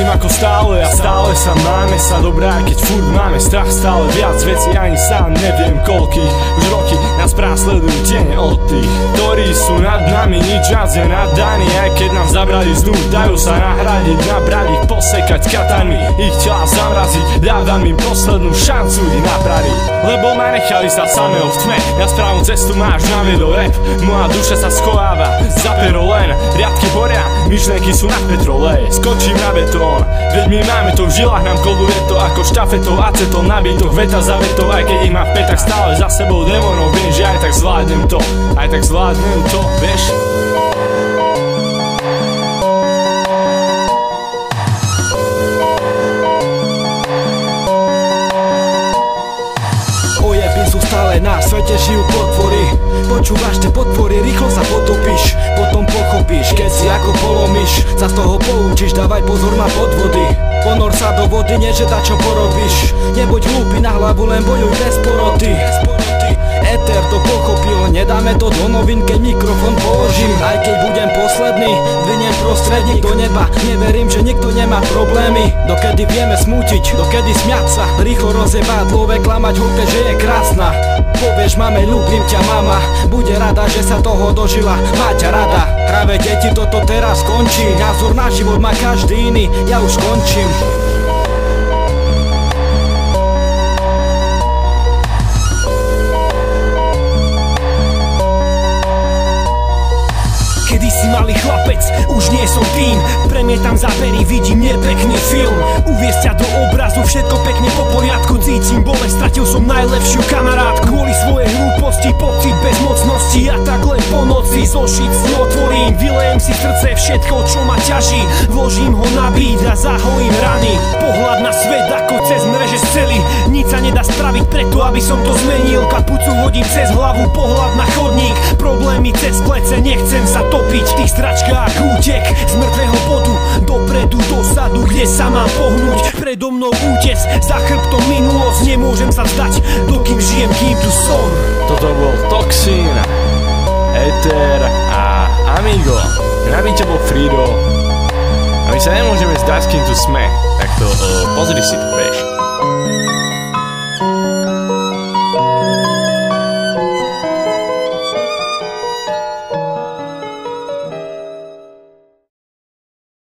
Robím ako stále a stále sa máme sa dobrá, keď furt máme strach stále viac veci, ani sám neviem koľkých. Už roky nás prásledujú tiene od tých, ktorí sú nad nami, nič nás nenadaní. Aj keď nám zabrali znu, dajú sa nahradiť, nabrať ich, posekať katami, ich tela zamraziť, dávam im poslednú šancu ich napraviť. Lebo ma nechali sa samého v tme, na správnu cestu máš naviedol rap. Moja duša sa schováva za pero len, riadky horia, myšlenky sú na petrole. Skočím na betón, veď my máme to v žilách, nám koluje to ako štafetov, acetol na bytoch, veta za vetou. Aj keď ich mám v petách stále za sebou démonov, viem, že aj tak zvládnem to, vieš. Stále na svete žijú potvory. Počúvaš tie potvory, rýchlo sa potopíš. Potom pochopíš, keď si ako polomíš. Sa z toho poučíš, dávaj pozor na podvody. Ponor sa do vody, nie že dačo porobíš. Nebuď hlúpy na hlavu, len bojuj bez poroty. Éter to pochopil, nedáme to do novín, keď mikrofón položím. Aj keď budem posledný, dvinem prostredník do neba. Neverím, že nikto nemá problémy. Dokedy vieme smútiť, dokedy smiať sa. Rýchlo rozjebať love, klamať holke, že je krásna. Povieš mame, ľúbim ťa mama, bude rada, že sa toho dožila, má ťa rada. Práve deti, toto teraz končí. Názor na život má každý iný, ja už končím. Malý chlapec, už nie som tým. Premietam zábery, vidím nepekný film. Uviesť ťa do obrazu, všetko pekne po poriadku. Cítim bolesť, stratil som najlepšiu kamarátku. Kvôli svojej hlúposti, pocit bezmocnosti. A tak len po noci zošit si otvorím. Vylejem si srdce, všetko čo ma ťaží. Vložím ho na beat a zahojím rany. Pohľad na svet ako cez mreže z cely. Nic sa nedá spraviť preto, aby som to zmenil. Kapucu hodím cez hlavu, pohľad na chodník. Problémy cez plece, nechcem sa topiť v tých stračkách, útek z mŕtvého bodu dopredu, dosadu, kde sa mám pohnúť. Predo mnou útec, za chrbtom minulosť. Nemôžem sa vzdať, dokým žijem, kým tu som. Toto bol Toxin, Éter a Amigo. Na byte bol Frido. A my sa nemôžeme zdať, kým tu sme. Tak to pozri si to,